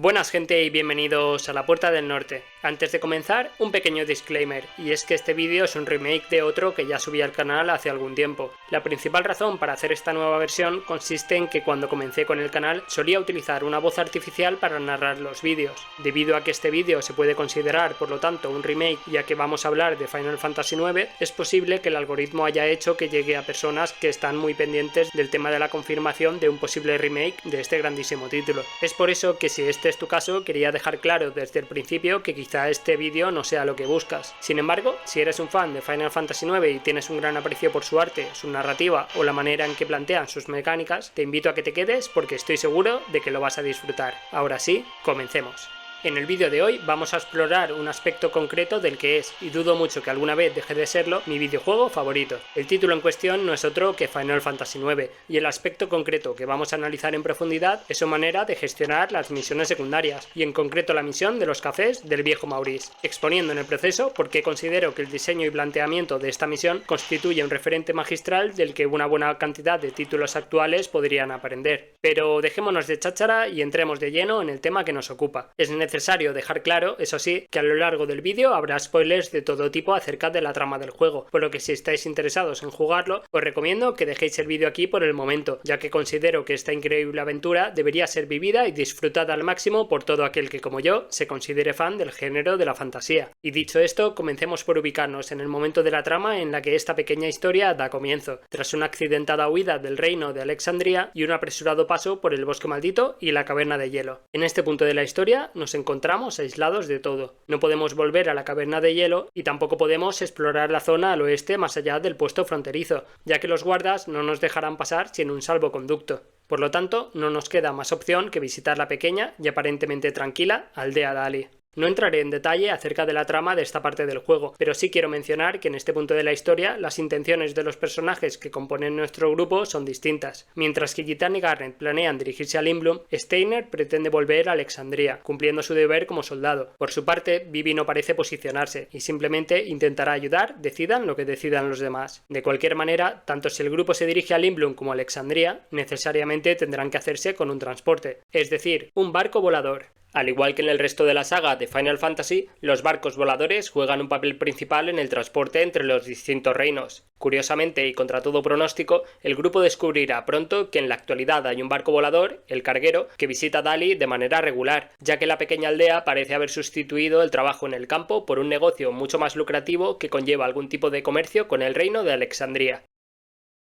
Buenas gente y bienvenidos a La Puerta del Norte. Antes de comenzar, un pequeño disclaimer, y es que este vídeo es un remake de otro que ya subí al canal hace algún tiempo. La principal razón para hacer esta nueva versión consiste en que cuando comencé con el canal solía utilizar una voz artificial para narrar los vídeos. Debido a que este vídeo se puede considerar por lo tanto un remake ya que vamos a hablar de Final Fantasy IX, es posible que el algoritmo haya hecho que llegue a personas que están muy pendientes del tema de la confirmación de un posible remake de este grandísimo título. Es por eso que si este es tu caso, quería dejar claro desde el principio que quizá este vídeo no sea lo que buscas. Sin embargo, si eres un fan de Final Fantasy IX y tienes un gran aprecio por su arte, su narrativa o la manera en que plantean sus mecánicas, te invito a que te quedes porque estoy seguro de que lo vas a disfrutar. Ahora sí, comencemos. En el vídeo de hoy vamos a explorar un aspecto concreto del que es, y dudo mucho que alguna vez deje de serlo, mi videojuego favorito. El título en cuestión no es otro que Final Fantasy IX, y el aspecto concreto que vamos a analizar en profundidad es su manera de gestionar las misiones secundarias, y en concreto la misión de los cafés del viejo Maurice, exponiendo en el proceso por qué considero que el diseño y planteamiento de esta misión constituye un referente magistral del que una buena cantidad de títulos actuales podrían aprender. Pero dejémonos de cháchara y entremos de lleno en el tema que nos ocupa. Es necesario dejar claro, eso sí, que a lo largo del vídeo habrá spoilers de todo tipo acerca de la trama del juego, por lo que si estáis interesados en jugarlo, os recomiendo que dejéis el vídeo aquí por el momento, ya que considero que esta increíble aventura debería ser vivida y disfrutada al máximo por todo aquel que, como yo, se considere fan del género de la fantasía. Y dicho esto, comencemos por ubicarnos en el momento de la trama en la que esta pequeña historia da comienzo, tras una accidentada huida del reino de Alexandria y un apresurado paso por el bosque maldito y la caverna de hielo. En este punto de la historia nos encontramos aislados de todo. No podemos volver a la caverna de hielo y tampoco podemos explorar la zona al oeste más allá del puesto fronterizo, ya que los guardas no nos dejarán pasar sin un salvoconducto. Por lo tanto, no nos queda más opción que visitar la pequeña y aparentemente tranquila aldea Dali. No entraré en detalle acerca de la trama de esta parte del juego, pero sí quiero mencionar que en este punto de la historia las intenciones de los personajes que componen nuestro grupo son distintas. Mientras que Gitan y Garnet planean dirigirse a Lindblum, Steiner pretende volver a Alexandria, cumpliendo su deber como soldado. Por su parte, Vivi no parece posicionarse y simplemente intentará ayudar, decidan lo que decidan los demás. De cualquier manera, tanto si el grupo se dirige a Lindblum como a Alexandria, necesariamente tendrán que hacerse con un transporte, es decir, un barco volador. Al igual que en el resto de la saga de Final Fantasy, los barcos voladores juegan un papel principal en el transporte entre los distintos reinos. Curiosamente y contra todo pronóstico, el grupo descubrirá pronto que en la actualidad hay un barco volador, el Carguero, que visita Dali de manera regular, ya que la pequeña aldea parece haber sustituido el trabajo en el campo por un negocio mucho más lucrativo que conlleva algún tipo de comercio con el reino de Alexandria.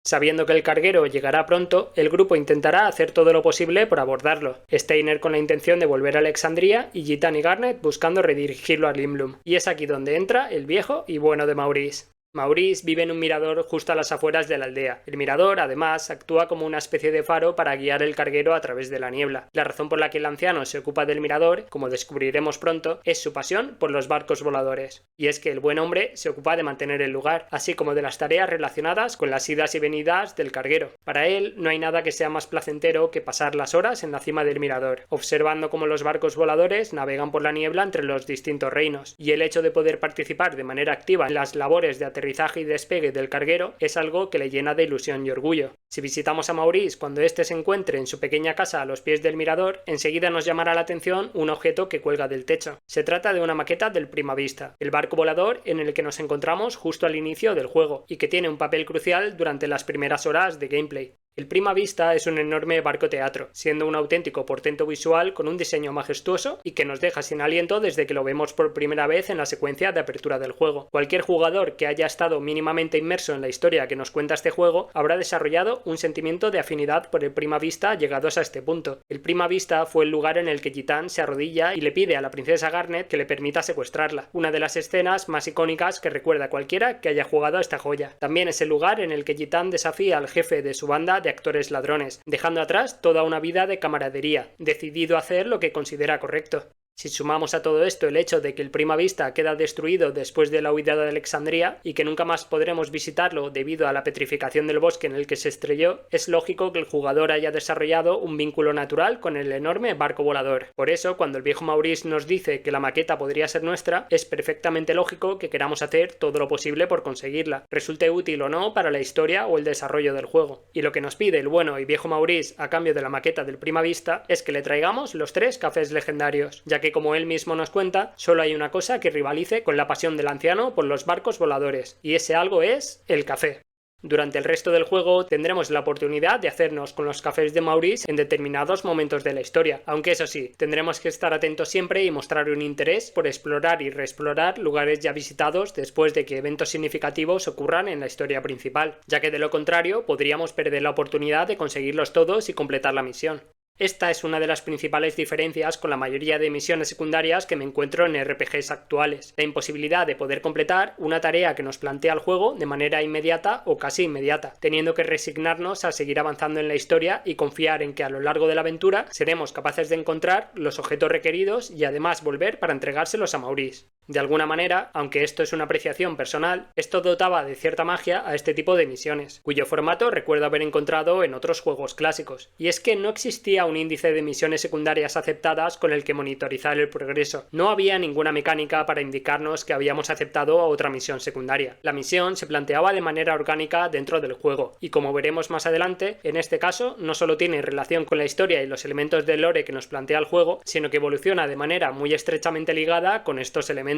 Sabiendo que el carguero llegará pronto, el grupo intentará hacer todo lo posible por abordarlo. Steiner con la intención de volver a Alexandria y Gitan y Garnet buscando redirigirlo a Lindblum. Y es aquí donde entra el viejo y bueno de Maurice. Maurice vive en un mirador justo a las afueras de la aldea. El mirador, además, actúa como una especie de faro para guiar el carguero a través de la niebla. La razón por la que el anciano se ocupa del mirador, como descubriremos pronto, es su pasión por los barcos voladores. Y es que el buen hombre se ocupa de mantener el lugar, así como de las tareas relacionadas con las idas y venidas del carguero. Para él, no hay nada que sea más placentero que pasar las horas en la cima del mirador, observando cómo los barcos voladores navegan por la niebla entre los distintos reinos. Y el hecho de poder participar de manera activa en las labores de aterrizaje y despegue del carguero es algo que le llena de ilusión y orgullo. Si visitamos a Maurice cuando éste se encuentre en su pequeña casa a los pies del mirador, enseguida nos llamará la atención un objeto que cuelga del techo. Se trata de una maqueta del Prima Vista, el barco volador en el que nos encontramos justo al inicio del juego y que tiene un papel crucial durante las primeras horas de gameplay. El Prima Vista es un enorme barco teatro, siendo un auténtico portento visual con un diseño majestuoso y que nos deja sin aliento desde que lo vemos por primera vez en la secuencia de apertura del juego. Cualquier jugador que haya estado mínimamente inmerso en la historia que nos cuenta este juego habrá desarrollado un sentimiento de afinidad por el Prima Vista llegados a este punto. El Prima Vista fue el lugar en el que Gitan se arrodilla y le pide a la princesa Garnet que le permita secuestrarla, una de las escenas más icónicas que recuerda cualquiera que haya jugado a esta joya. También es el lugar en el que Gitan desafía al jefe de su banda de actores ladrones, dejando atrás toda una vida de camaradería, decidido a hacer lo que considera correcto. Si sumamos a todo esto el hecho de que el Prima Vista queda destruido después de la huida de Alexandría y que nunca más podremos visitarlo debido a la petrificación del bosque en el que se estrelló, es lógico que el jugador haya desarrollado un vínculo natural con el enorme barco volador. Por eso, cuando el viejo Maurice nos dice que la maqueta podría ser nuestra, es perfectamente lógico que queramos hacer todo lo posible por conseguirla, resulte útil o no para la historia o el desarrollo del juego. Y lo que nos pide el bueno y viejo Maurice a cambio de la maqueta del Prima Vista es que le traigamos los 3 cafés legendarios, ya que como él mismo nos cuenta, solo hay una cosa que rivalice con la pasión del anciano por los barcos voladores, y ese algo es el café. Durante el resto del juego tendremos la oportunidad de hacernos con los cafés de Maurice en determinados momentos de la historia, aunque eso sí, tendremos que estar atentos siempre y mostrar un interés por explorar y reexplorar lugares ya visitados después de que eventos significativos ocurran en la historia principal, ya que de lo contrario podríamos perder la oportunidad de conseguirlos todos y completar la misión. Esta es una de las principales diferencias con la mayoría de misiones secundarias que me encuentro en RPGs actuales, la imposibilidad de poder completar una tarea que nos plantea el juego de manera inmediata o casi inmediata, teniendo que resignarnos a seguir avanzando en la historia y confiar en que a lo largo de la aventura seremos capaces de encontrar los objetos requeridos y además volver para entregárselos a Maurice. De alguna manera, aunque esto es una apreciación personal, esto dotaba de cierta magia a este tipo de misiones, cuyo formato recuerdo haber encontrado en otros juegos clásicos, y es que no existía un índice de misiones secundarias aceptadas con el que monitorizar el progreso. No había ninguna mecánica para indicarnos que habíamos aceptado a otra misión secundaria. La misión se planteaba de manera orgánica dentro del juego, y como veremos más adelante, en este caso no solo tiene relación con la historia y los elementos del lore que nos plantea el juego, sino que evoluciona de manera muy estrechamente ligada con estos elementos.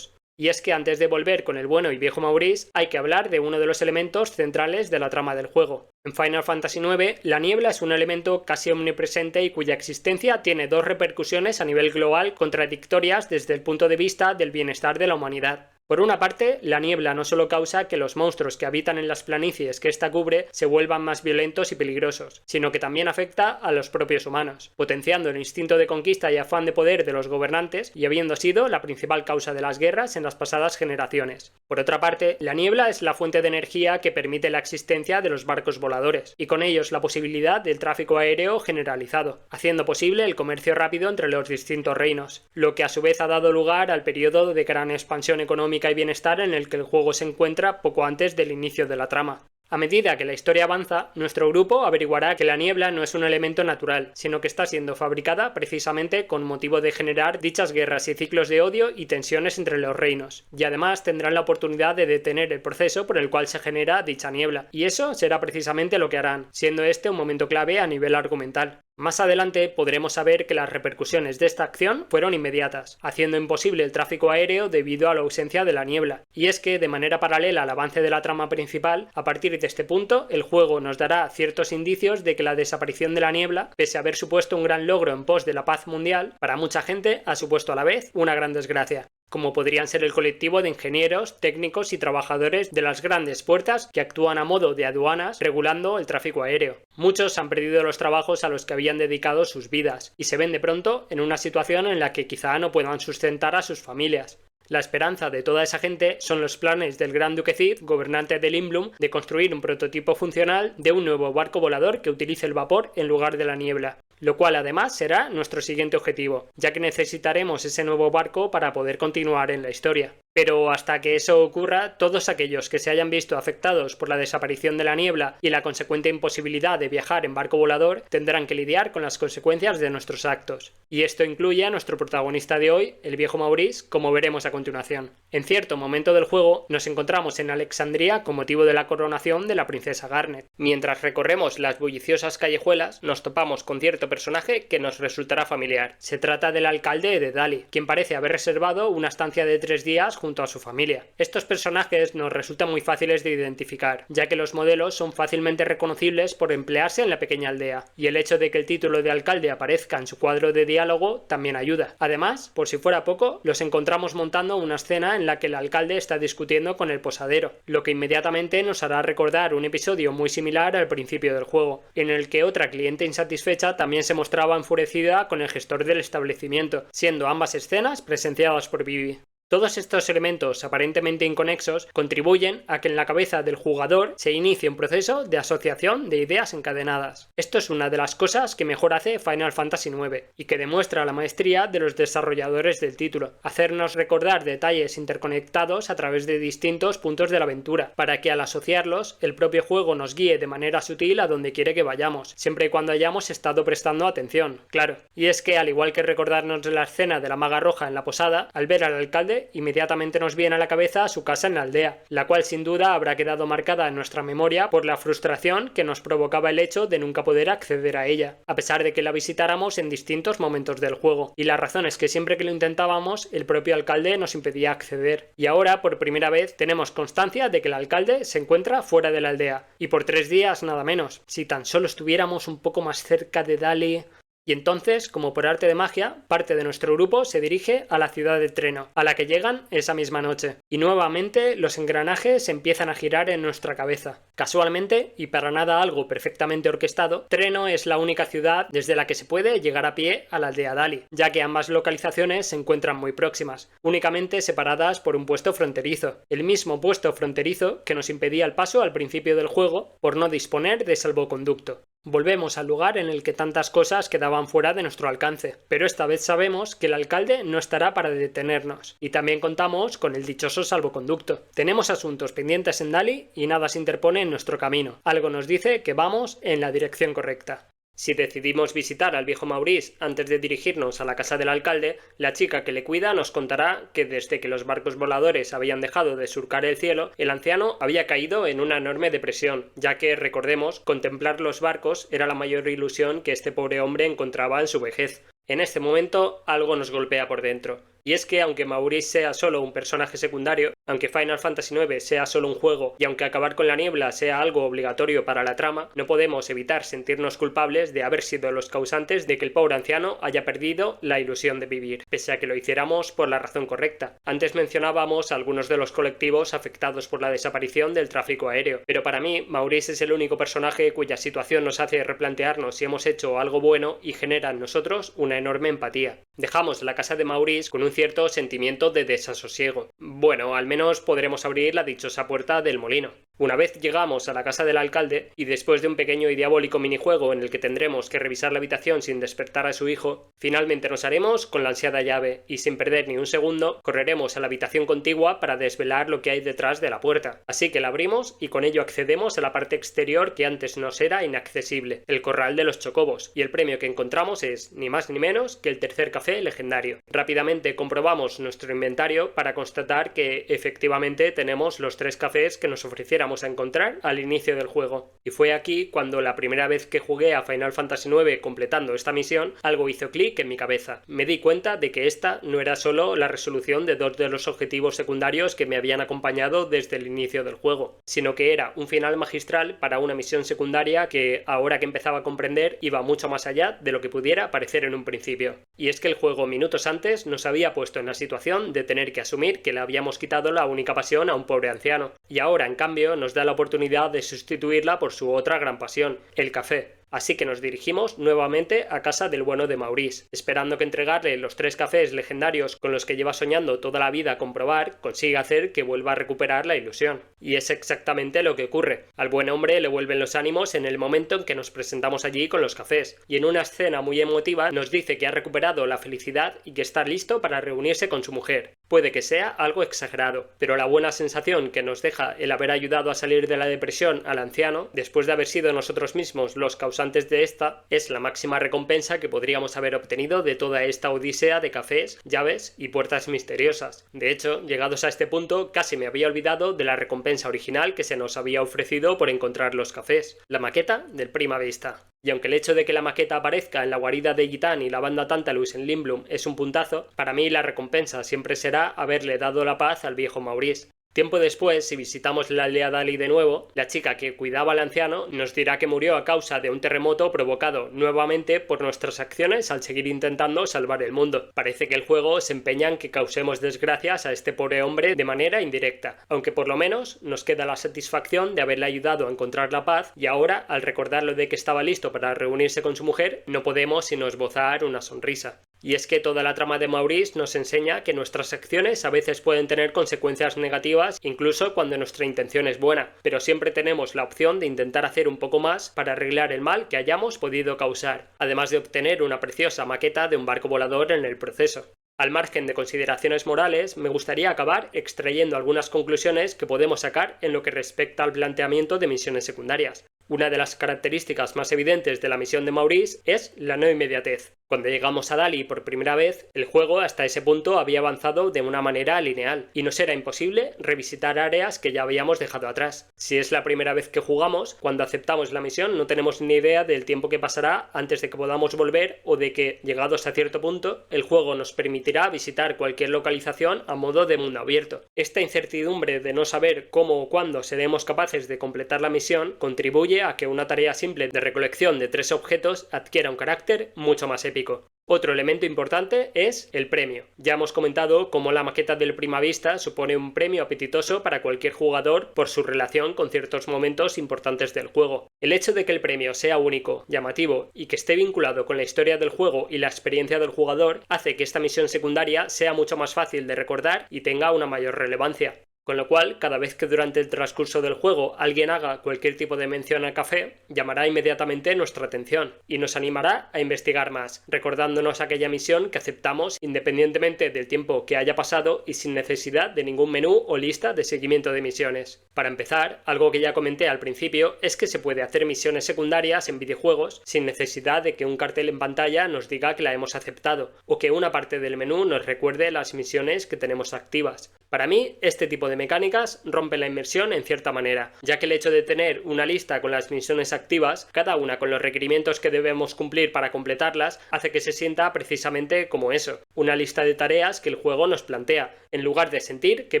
Y es que antes de volver con el bueno y viejo Maurice, hay que hablar de uno de los elementos centrales de la trama del juego. En Final Fantasy IX, la niebla es un elemento casi omnipresente y cuya existencia tiene 2 repercusiones a nivel global contradictorias desde el punto de vista del bienestar de la humanidad. Por una parte, la niebla no solo causa que los monstruos que habitan en las planicies que ésta cubre se vuelvan más violentos y peligrosos, sino que también afecta a los propios humanos, potenciando el instinto de conquista y afán de poder de los gobernantes y habiendo sido la principal causa de las guerras en las pasadas generaciones. Por otra parte, la niebla es la fuente de energía que permite la existencia de los barcos voladores, y con ellos la posibilidad del tráfico aéreo generalizado, haciendo posible el comercio rápido entre los distintos reinos, lo que a su vez ha dado lugar al periodo de gran expansión económica y bienestar en el que el juego se encuentra poco antes del inicio de la trama. A medida que la historia avanza, nuestro grupo averiguará que la niebla no es un elemento natural, sino que está siendo fabricada precisamente con motivo de generar dichas guerras y ciclos de odio y tensiones entre los reinos, y además tendrán la oportunidad de detener el proceso por el cual se genera dicha niebla, y eso será precisamente lo que harán, siendo este un momento clave a nivel argumental. Más adelante podremos saber que las repercusiones de esta acción fueron inmediatas, haciendo imposible el tráfico aéreo debido a la ausencia de la niebla, y es que de manera paralela al avance de la trama principal, a partir de este punto el juego nos dará ciertos indicios de que la desaparición de la niebla, pese a haber supuesto un gran logro en pos de la paz mundial, para mucha gente ha supuesto a la vez una gran desgracia, como podrían ser el colectivo de ingenieros, técnicos y trabajadores de las grandes puertas que actúan a modo de aduanas regulando el tráfico aéreo. Muchos han perdido los trabajos a los que habían dedicado sus vidas y se ven de pronto en una situación en la que quizá no puedan sustentar a sus familias. La esperanza de toda esa gente son los planes del Gran Duque Cid, gobernante de Lindblum, de construir un prototipo funcional de un nuevo barco volador que utilice el vapor en lugar de la niebla, lo cual además será nuestro siguiente objetivo, ya que necesitaremos ese nuevo barco para poder continuar en la historia. Pero hasta que eso ocurra, todos aquellos que se hayan visto afectados por la desaparición de la niebla y la consecuente imposibilidad de viajar en barco volador tendrán que lidiar con las consecuencias de nuestros actos. Y esto incluye a nuestro protagonista de hoy, el viejo Maurice, como veremos a continuación. En cierto momento del juego nos encontramos en Alexandría con motivo de la coronación de la princesa Garnet. Mientras recorremos las bulliciosas callejuelas, nos topamos con cierto personaje que nos resultará familiar. Se trata del alcalde de Dali, quien parece haber reservado una estancia de 3 días junto a su familia. Estos personajes nos resultan muy fáciles de identificar, ya que los modelos son fácilmente reconocibles por emplearse en la pequeña aldea, y el hecho de que el título de alcalde aparezca en su cuadro de diálogo también ayuda. Además, por si fuera poco, los encontramos montando una escena en la que el alcalde está discutiendo con el posadero, lo que inmediatamente nos hará recordar un episodio muy similar al principio del juego, en el que otra cliente insatisfecha también se mostraba enfurecida con el gestor del establecimiento, siendo ambas escenas presenciadas por Vivi. Todos estos elementos aparentemente inconexos contribuyen a que en la cabeza del jugador se inicie un proceso de asociación de ideas encadenadas. Esto es una de las cosas que mejor hace Final Fantasy IX y que demuestra la maestría de los desarrolladores del título, hacernos recordar detalles interconectados a través de distintos puntos de la aventura, para que al asociarlos el propio juego nos guíe de manera sutil a donde quiere que vayamos, siempre y cuando hayamos estado prestando atención, claro. Y es que al igual que recordarnos la escena de la maga roja en la posada, al ver al alcalde inmediatamente nos viene a la cabeza su casa en la aldea, la cual sin duda habrá quedado marcada en nuestra memoria por la frustración que nos provocaba el hecho de nunca poder acceder a ella, a pesar de que la visitáramos en distintos momentos del juego, y la razón es que siempre que lo intentábamos el propio alcalde nos impedía acceder. Y ahora por primera vez tenemos constancia de que el alcalde se encuentra fuera de la aldea, y por 3 días nada menos. Si tan solo estuviéramos un poco más cerca de Dali... Y entonces, como por arte de magia, parte de nuestro grupo se dirige a la ciudad de Treno, a la que llegan esa misma noche. Y nuevamente los engranajes empiezan a girar en nuestra cabeza. Casualmente, y para nada algo perfectamente orquestado, Treno es la única ciudad desde la que se puede llegar a pie a la aldea Dali, ya que ambas localizaciones se encuentran muy próximas, únicamente separadas por un puesto fronterizo. El mismo puesto fronterizo que nos impedía el paso al principio del juego por no disponer de salvoconducto. Volvemos al lugar en el que tantas cosas quedaban fuera de nuestro alcance, pero esta vez sabemos que el alcalde no estará para detenernos, y también contamos con el dichoso salvoconducto. Tenemos asuntos pendientes en Dali y nada se interpone en nuestro camino. Algo nos dice que vamos en la dirección correcta. Si decidimos visitar al viejo Maurice antes de dirigirnos a la casa del alcalde, la chica que le cuida nos contará que desde que los barcos voladores habían dejado de surcar el cielo, el anciano había caído en una enorme depresión, ya que, recordemos, contemplar los barcos era la mayor ilusión que este pobre hombre encontraba en su vejez. En este momento algo nos golpea por dentro. Y es que aunque Maurice sea solo un personaje secundario, aunque Final Fantasy IX sea solo un juego y aunque acabar con la niebla sea algo obligatorio para la trama, no podemos evitar sentirnos culpables de haber sido los causantes de que el pobre anciano haya perdido la ilusión de vivir, pese a que lo hiciéramos por la razón correcta. Antes mencionábamos algunos de los colectivos afectados por la desaparición del tráfico aéreo, pero para mí Maurice es el único personaje cuya situación nos hace replantearnos si hemos hecho algo bueno y genera en nosotros una enorme empatía. Dejamos la casa de Maurice con un cierto sentimiento de desasosiego. Bueno, al menos podremos abrir la dichosa puerta del molino. Una vez llegamos a la casa del alcalde, y después de un pequeño y diabólico minijuego en el que tendremos que revisar la habitación sin despertar a su hijo, finalmente nos haremos con la ansiada llave, y sin perder ni un segundo, correremos a la habitación contigua para desvelar lo que hay detrás de la puerta. Así que la abrimos y con ello accedemos a la parte exterior que antes nos era inaccesible, el corral de los chocobos, y el premio que encontramos es, ni más ni menos, que el tercer café legendario. Rápidamente comprobamos nuestro inventario para constatar que efectivamente tenemos los 3 cafés que nos ofrecieran a encontrar al inicio del juego. Y fue aquí cuando la primera vez que jugué a Final Fantasy IX completando esta misión, algo hizo clic en mi cabeza. Me di cuenta de que esta no era solo la resolución de 2 de los objetivos secundarios que me habían acompañado desde el inicio del juego, sino que era un final magistral para una misión secundaria que, ahora que empezaba a comprender, iba mucho más allá de lo que pudiera parecer en un principio. Y es que el juego minutos antes nos había puesto en la situación de tener que asumir que le habíamos quitado la única pasión a un pobre anciano, y ahora en cambio nos da la oportunidad de sustituirla por su otra gran pasión, el café. Así que nos dirigimos nuevamente a casa del bueno de Maurice, esperando que entregarle los 3 cafés legendarios con los que lleva soñando toda la vida comprobar consiga hacer que vuelva a recuperar la ilusión. Y es exactamente lo que ocurre. Al buen hombre le vuelven los ánimos en el momento en que nos presentamos allí con los cafés, y en una escena muy emotiva nos dice que ha recuperado la felicidad y que está listo para reunirse con su mujer. Puede que sea algo exagerado, pero la buena sensación que nos deja el haber ayudado a salir de la depresión al anciano, después de haber sido nosotros mismos los causantes de esta, es la máxima recompensa que podríamos haber obtenido de toda esta odisea de cafés, llaves y puertas misteriosas. De hecho, llegados a este punto, casi me había olvidado de la recompensa original que se nos había ofrecido por encontrar los cafés, la maqueta del Prima Vista. Y aunque el hecho de que la maqueta aparezca en la guarida de Gitán y la banda Tantalus en Lindblum es un puntazo, para mí la recompensa siempre será haberle dado la paz al viejo Maurice. Tiempo después, si visitamos la aldea Dali de nuevo, la chica que cuidaba al anciano nos dirá que murió a causa de un terremoto provocado nuevamente por nuestras acciones al seguir intentando salvar el mundo. Parece que el juego se empeña en que causemos desgracias a este pobre hombre de manera indirecta, aunque por lo menos nos queda la satisfacción de haberle ayudado a encontrar la paz, y ahora, al recordarlo de que estaba listo para reunirse con su mujer, no podemos sino esbozar una sonrisa. Y es que toda la trama de Maurice nos enseña que nuestras acciones a veces pueden tener consecuencias negativas incluso cuando nuestra intención es buena, pero siempre tenemos la opción de intentar hacer un poco más para arreglar el mal que hayamos podido causar, además de obtener una preciosa maqueta de un barco volador en el proceso. Al margen de consideraciones morales, me gustaría acabar extrayendo algunas conclusiones que podemos sacar en lo que respecta al planteamiento de misiones secundarias. Una de las características más evidentes de la misión de Maurice es la no inmediatez. Cuando llegamos a Dali por primera vez, el juego hasta ese punto había avanzado de una manera lineal, y nos era imposible revisitar áreas que ya habíamos dejado atrás. Si es la primera vez que jugamos, cuando aceptamos la misión no tenemos ni idea del tiempo que pasará antes de que podamos volver o de que, llegados a cierto punto, el juego nos permitirá visitar cualquier localización a modo de mundo abierto. Esta incertidumbre de no saber cómo o cuándo seremos capaces de completar la misión contribuye a que una tarea simple de recolección de 3 objetos adquiera un carácter mucho más épico. Otro elemento importante es el premio. Ya hemos comentado cómo la maqueta del Prima Vista supone un premio apetitoso para cualquier jugador por su relación con ciertos momentos importantes del juego. El hecho de que el premio sea único, llamativo y que esté vinculado con la historia del juego y la experiencia del jugador hace que esta misión secundaria sea mucho más fácil de recordar y tenga una mayor relevancia. Con lo cual, cada vez que durante el transcurso del juego alguien haga cualquier tipo de mención al café, llamará inmediatamente nuestra atención y nos animará a investigar más, recordándonos aquella misión que aceptamos independientemente del tiempo que haya pasado y sin necesidad de ningún menú o lista de seguimiento de misiones. Para empezar, algo que ya comenté al principio es que se puede hacer misiones secundarias en videojuegos sin necesidad de que un cartel en pantalla nos diga que la hemos aceptado o que una parte del menú nos recuerde las misiones que tenemos activas. Para mí, este tipo de mecánicas rompe la inmersión en cierta manera, ya que el hecho de tener una lista con las misiones activas, cada una con los requerimientos que debemos cumplir para completarlas, hace que se sienta precisamente como eso, una lista de tareas que el juego nos plantea, en lugar de sentir que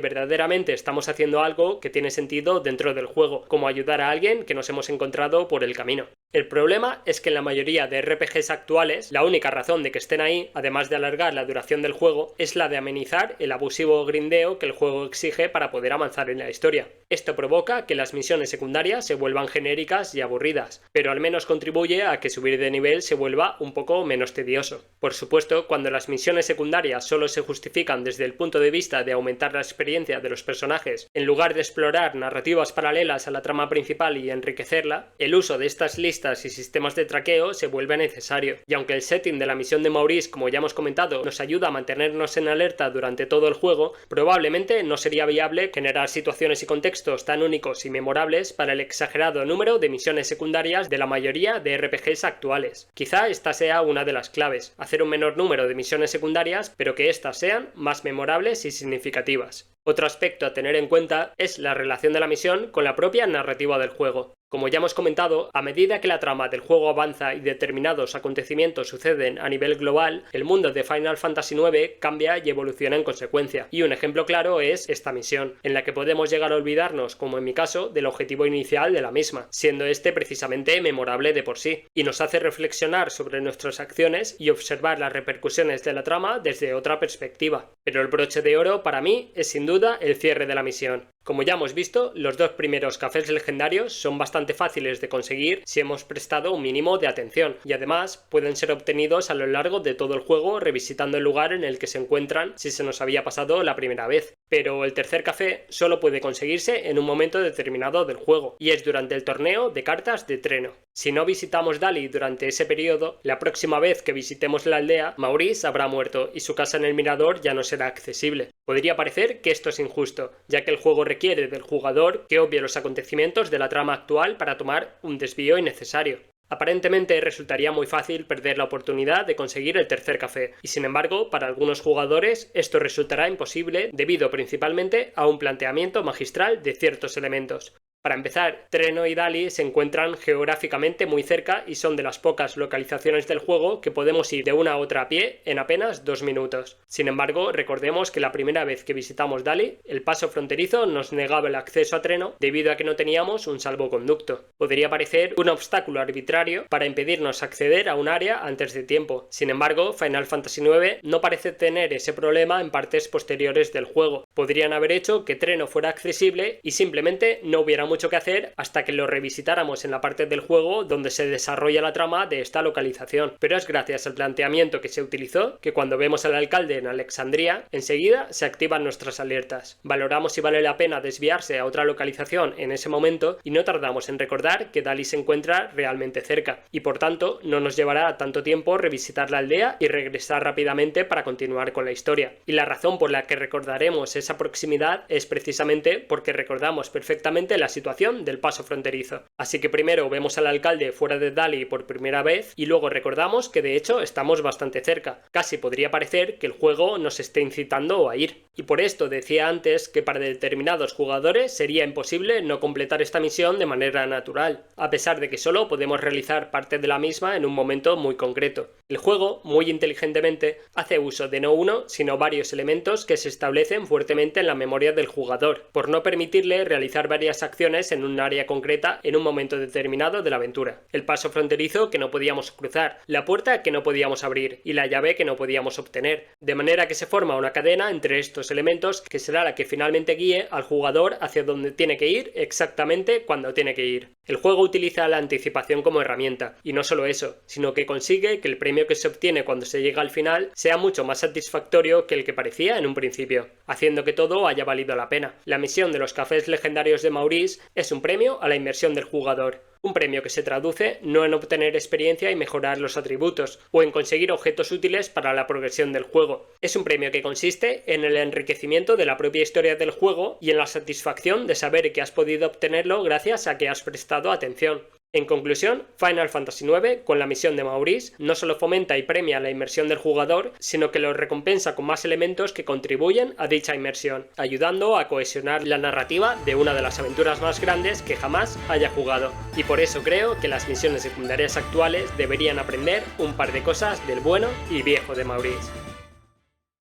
verdaderamente estamos haciendo algo que tiene sentido dentro del juego, como ayudar a alguien que nos hemos encontrado por el camino. El problema es que en la mayoría de RPGs actuales, la única razón de que estén ahí, además de alargar la duración del juego, es la de amenizar el abusivo grindeo que el juego exige para poder avanzar en la historia. Esto provoca que las misiones secundarias se vuelvan genéricas y aburridas, pero al menos contribuye a que subir de nivel se vuelva un poco menos tedioso. Por supuesto, cuando las misiones secundarias solo se justifican desde el punto de vista de aumentar la experiencia de los personajes, en lugar de explorar narrativas paralelas a la trama principal y enriquecerla, el uso de estas listas y sistemas de traqueo se vuelve necesario. Y aunque el setting de la misión de Maurice, como ya hemos comentado, nos ayuda a mantenernos en alerta durante todo el juego, probablemente no sería viable generar situaciones y contextos tan únicos y memorables para el exagerado número de misiones secundarias de la mayoría de RPGs actuales. Quizá esta sea una de las claves, hacer un menor número de misiones secundarias, pero que éstas sean más memorables y significativas. Otro aspecto a tener en cuenta es la relación de la misión con la propia narrativa del juego. Como ya hemos comentado, a medida que la trama del juego avanza y determinados acontecimientos suceden a nivel global, el mundo de Final Fantasy IX cambia y evoluciona en consecuencia. Y un ejemplo claro es esta misión, en la que podemos llegar a olvidarnos, como en mi caso, del objetivo inicial de la misma, siendo este precisamente memorable de por sí, y nos hace reflexionar sobre nuestras acciones y observar las repercusiones de la trama desde otra perspectiva. Pero el broche de oro para mí es sin duda el cierre de la misión. Como ya hemos visto, los 2 primeros cafés legendarios son bastante fáciles de conseguir si hemos prestado un mínimo de atención, y además pueden ser obtenidos a lo largo de todo el juego revisitando el lugar en el que se encuentran si se nos había pasado la primera vez. Pero el tercer café solo puede conseguirse en un momento determinado del juego, y es durante el torneo de cartas de Treno. Si no visitamos Dali durante ese periodo, la próxima vez que visitemos la aldea, Maurice habrá muerto y su casa en el mirador ya no será accesible. Podría parecer que esto es injusto, ya que el juego requiere del jugador que obvie los acontecimientos de la trama actual para tomar un desvío innecesario. Aparentemente resultaría muy fácil perder la oportunidad de conseguir el tercer café, y sin embargo, para algunos jugadores esto resultará imposible debido principalmente a un planteamiento magistral de ciertos elementos. Para empezar, Treno y Dali se encuentran geográficamente muy cerca y son de las pocas localizaciones del juego que podemos ir de una a otra a pie en apenas 2 minutos. Sin embargo, recordemos que la primera vez que visitamos Dali, el paso fronterizo nos negaba el acceso a Treno debido a que no teníamos un salvoconducto. Podría parecer un obstáculo arbitrario para impedirnos acceder a un área antes de tiempo. Sin embargo, Final Fantasy IX no parece tener ese problema en partes posteriores del juego. Podrían haber hecho que Treno fuera accesible y simplemente no hubiéramos mucho que hacer hasta que lo revisitáramos en la parte del juego donde se desarrolla la trama de esta localización, pero es gracias al planteamiento que se utilizó que cuando vemos al alcalde en Alexandria, enseguida se activan nuestras alertas. Valoramos si vale la pena desviarse a otra localización en ese momento y no tardamos en recordar que Dali se encuentra realmente cerca, y por tanto no nos llevará tanto tiempo revisitar la aldea y regresar rápidamente para continuar con la historia. Y la razón por la que recordaremos esa proximidad es precisamente porque recordamos perfectamente la situación del paso fronterizo. Así que primero vemos al alcalde fuera de Dali por primera vez y luego recordamos que de hecho estamos bastante cerca. Casi podría parecer que el juego nos esté incitando a ir. Y por esto decía antes que para determinados jugadores sería imposible no completar esta misión de manera natural, a pesar de que solo podemos realizar parte de la misma en un momento muy concreto. El juego, muy inteligentemente, hace uso de no uno, sino varios elementos que se establecen fuertemente en la memoria del jugador, por no permitirle realizar varias acciones en un área concreta en un momento determinado de la aventura. El paso fronterizo que no podíamos cruzar, la puerta que no podíamos abrir y la llave que no podíamos obtener, de manera que se forma una cadena entre estos elementos que será la que finalmente guíe al jugador hacia donde tiene que ir exactamente cuando tiene que ir. El juego utiliza la anticipación como herramienta, y no solo eso, sino que consigue que el premio que se obtiene cuando se llega al final sea mucho más satisfactorio que el que parecía en un principio, haciendo que todo haya valido la pena. La misión de los cafés legendarios de Maurice es un premio a la inmersión del jugador. Un premio que se traduce no en obtener experiencia y mejorar los atributos, o en conseguir objetos útiles para la progresión del juego. Es un premio que consiste en el enriquecimiento de la propia historia del juego y en la satisfacción de saber que has podido obtenerlo gracias a que has prestado atención. En conclusión, Final Fantasy IX, con la misión de Maurice, no solo fomenta y premia la inmersión del jugador, sino que lo recompensa con más elementos que contribuyen a dicha inmersión, ayudando a cohesionar la narrativa de una de las aventuras más grandes que jamás haya jugado. Y por eso creo que las misiones secundarias actuales deberían aprender un par de cosas del bueno y viejo de Maurice.